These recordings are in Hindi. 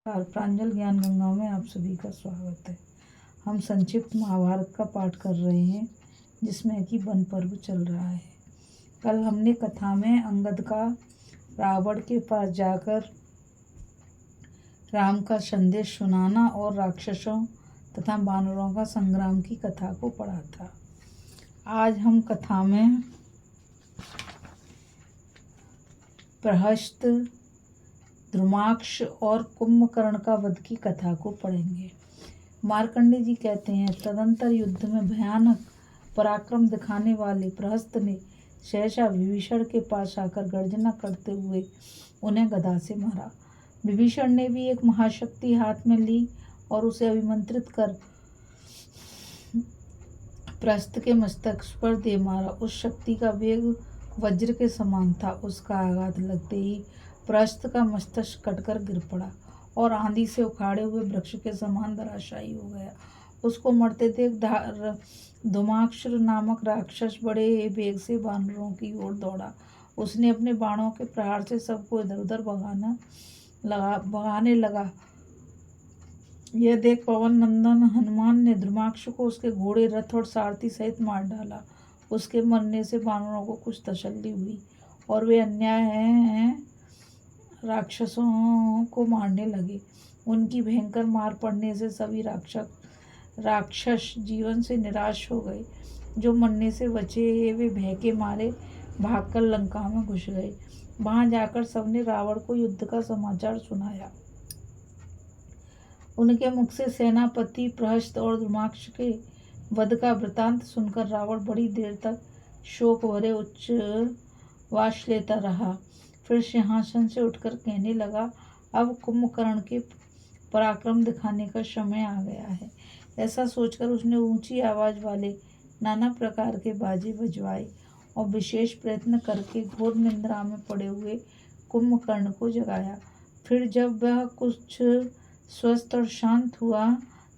प्रांजल ज्ञान गंगा में आप सभी का स्वागत है। हम संक्षिप्त महाभारत का पाठ कर रहे हैं जिसमें कि वन पर्व चल रहा है। कल हमने कथा में अंगद का रावण के पास जाकर राम का संदेश सुनाना और राक्षसों तथा वानरों का संग्राम की कथा को पढ़ा था। आज हम कथा में प्रहस्त, द्रुमाक्ष और कुंभकर्ण का वध की कथा को पढ़ेंगे। मार्कंडेय जी कहते हैं, तदंतर युद्ध में भयानक पराक्रम दिखाने वाले प्रहस्त ने सहसा विभीषण के पास आकर गर्जना करते हुए उन्हें गदा से मारा। विभीषण ने भी एक महाशक्ति हाथ में ली और उसे अभिमंत्रित कर प्रहस्त के मस्तक पर दे मारा। उस शक्ति का वेग वज्र के समान था। उसका आघात लगते ही प्रहस्त का मस्तक कटकर गिर पड़ा और आंधी से उखाड़े हुए वृक्ष के समान धराशायी हो गया। उसको मरते देख धुमाक्ष नामक राक्षस बड़े वेग से वानरों की ओर दौड़ा। उसने अपने बाणों के प्रहार से सबको इधर उधर भगाने लगा। यह देख पवन नंदन हनुमान ने धुमाक्ष को उसके घोड़े, रथ और सारथी सहित मार डाला। उसके मरने से वानरों को कुछ तसल्ली हुई और वे अन्याय राक्षसों को मारने लगे। उनकी भयंकर मार पड़ने से सभी राक्षस जीवन से निराश हो गए। जो मरने से बचे वे भय के मारे भागकर लंका में घुस गए। वहां जाकर सबने रावण को युद्ध का समाचार सुनाया। उनके मुख से सेनापति प्रहस्त और द्रुमाक्ष के वध का वृतांत सुनकर रावण बड़ी देर तक शोक भरे उच्छ्वास लेता रहा। फिर सिंहासन से उठकर कहने लगा, अब कुंभकर्ण के पराक्रम दिखाने का समय आ गया है। ऐसा सोचकर उसने ऊंची आवाज वाले नाना प्रकार के बाजे बजवाए और विशेष प्रयत्न करके घोर निद्रा में पड़े हुए कुंभकर्ण को जगाया। फिर जब वह कुछ स्वस्थ और शांत हुआ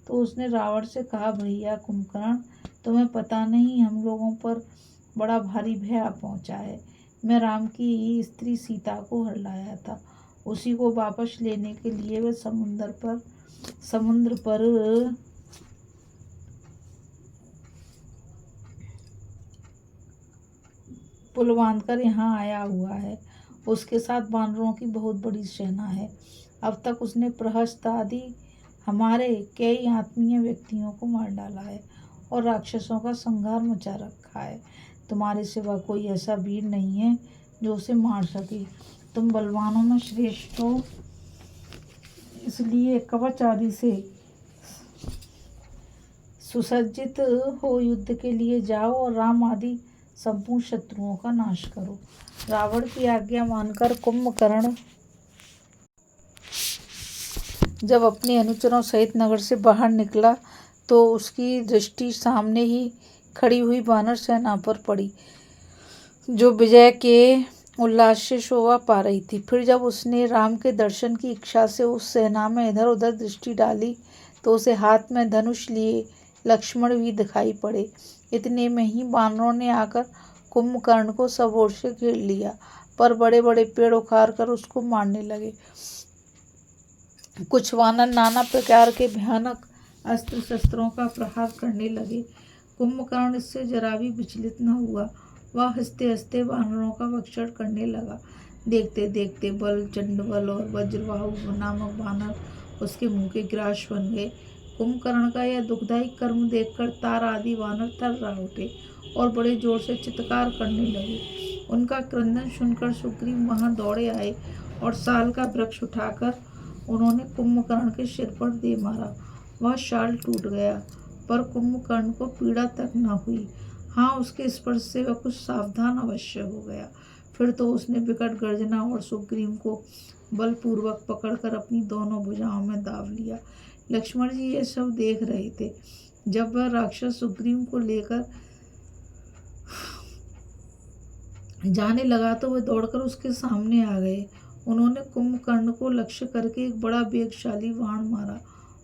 तो उसने रावण से कहा, भैया कुंभकर्ण, तुम्हें पता नहीं हम लोगों पर बड़ा भारी भय आ पहुंचा है। मैं राम की स्त्री सीता को हर लाया था। उसी को वापस लेने के लिए वह समुद्र पर पुल बांधकर यहाँ आया हुआ है। उसके साथ वानरों की बहुत बड़ी सेना है। अब तक उसने प्रहस्त आदि हमारे कई आत्मीय व्यक्तियों को मार डाला है और राक्षसों का संहार मचा रखा है। तुम्हारे सिवा कोई ऐसा वीर नहीं है जो उसे मार सके। तुम बलवानों में श्रेष्ठ हो, इसलिए कवच आदि से सुसज्जित हो युद्ध के लिए जाओ और राम आदि संपूर्ण शत्रुओं का नाश करो। रावण की आज्ञा मानकर कुंभकर्ण जब अपने अनुचरों सहित नगर से बाहर निकला तो उसकी दृष्टि सामने ही खड़ी हुई वानर सेना पर पड़ी, जो विजय के उल्लास से शोभा पा रही थी। फिर जब उसने राम के दर्शन की इच्छा से उस सेना में इधर उधर दृष्टि डाली तो उसे हाथ में धनुष लिए लक्ष्मण भी दिखाई पड़े। इतने में ही वानरों ने आकर कुंभकर्ण को सब ओर से घेर लिया, पर बड़े बड़े पेड़ उखाड़ कर उसको मारने लगे। कुछ वानर नाना प्रकार के भयानक अस्त्र शस्त्रों का प्रहार करने लगे। कुंभकर्ण इससे जरा भी विचलित न हुआ। वह हंसते हंसते वानरों का भक्षण करने लगा। देखते देखते बल, चंडबल और वज्रबाहु नामक वानर उसके मुंह के ग्रास बन गए। कुंभकर्ण का यह दुखदायी कर्म देखकर तार आदि वानर थर्रा उठे और बड़े जोर से चित्कार करने लगे। उनका क्रंदन सुनकर सुग्रीव वहां दौड़े आए और साल का वृक्ष उठाकर उन्होंने कुंभकर्ण के सिर पर दे मारा। वह शाल टूट गया, पर कुंभकर्ण को पीड़ा तक न हुई। हाँ, उसके स्पर्श से वह कुछ सावधान अवश्य हो गया। फिर तो उसने विकट गर्जना और सुग्रीव को बलपूर्वक पकड़कर अपनी दोनों भुजाओं में दाब लिया। लक्ष्मण जी ये सब देख रहे थे। जब वह राक्षस सुग्रीव को लेकर जाने लगा तो वे दौड़कर उसके सामने आ गए। उन्होंने कुंभकर्ण को लक्ष्य करके एक बड़ा वेगशाली बाण मारा।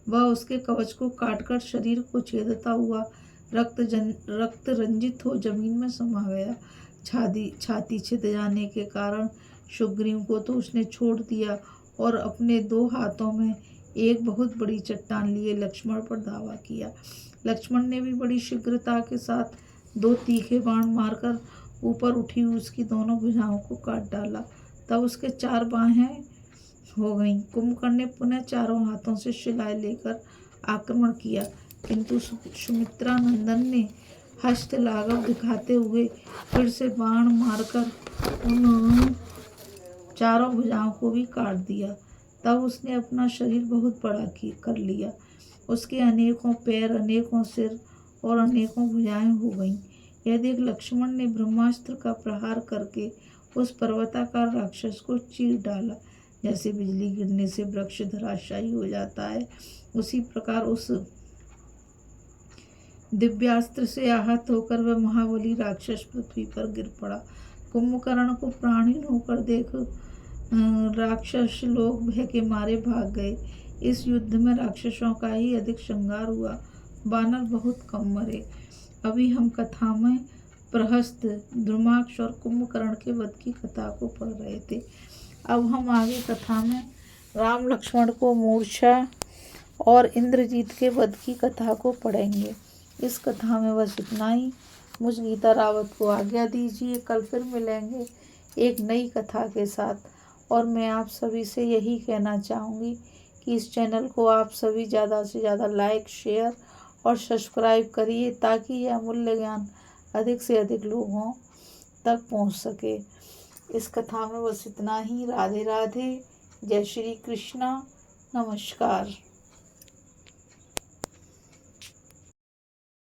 वह उसके कवच को काटकर शरीर को छेदता हुआ रक्त रंजित हो जमीन में समा गया। छाती छिद जाने के कारण सुग्रीव को तो उसने छोड़ दिया और अपने दो हाथों में एक बहुत बड़ी चट्टान लिए लक्ष्मण पर धावा किया। लक्ष्मण ने भी बड़ी शीघ्रता के साथ 2 तीखे बाण मारकर ऊपर उठी उसकी दोनों भुजाओं को काट डाला। तब उसके 4 बाहें हो गईं। कुंभकर्ण ने पुनः चारों हाथों से शिलाएं लेकर आक्रमण किया, किंतु सुमित्रा नंदन ने हस्त लाघव दिखाते हुए फिर से बाण मारकर उन चारों भुजाओं को भी काट दिया। तब उसने अपना शरीर बहुत बड़ा कर लिया। उसके अनेकों पैर, अनेकों सिर और अनेकों भुजाएं हो गईं। यह देख लक्ष्मण ने ब्रह्मास्त्र का प्रहार करके उस पर्वताकार राक्षस को चीर डाला। जैसे बिजली गिरने से वृक्ष धराशायी हो जाता है, उसी प्रकार उस दिव्यास्त्र से आहत होकर वह महाबली राक्षस पृथ्वी पर गिर पड़ा। कुंभकर्ण को प्राणहीन होकर देख राक्षस लोग भय के मारे भाग गए। इस युद्ध में राक्षसों का ही अधिक संहार हुआ, वानर बहुत कम मरे। अभी हम कथा में प्रहस्त, द्रुमाक्ष और कुंभकर्ण के वध की कथा को पढ़ रहे थे। अब हम आगे कथा में राम लक्ष्मण को मूर्छा और इंद्रजीत के वध की कथा को पढ़ेंगे। इस कथा में बस इतना ही। मुझ गीता रावत को आज्ञा दीजिए। कल फिर मिलेंगे एक नई कथा के साथ। और मैं आप सभी से यही कहना चाहूँगी कि इस चैनल को आप सभी ज़्यादा से ज़्यादा लाइक, शेयर और सब्सक्राइब करिए, ताकि यह अमूल्य ज्ञान अधिक से अधिक लोगों तक पहुँच सके। इस कथा में बस इतना ही। राधे राधे। जय श्री कृष्णा। नमस्कार।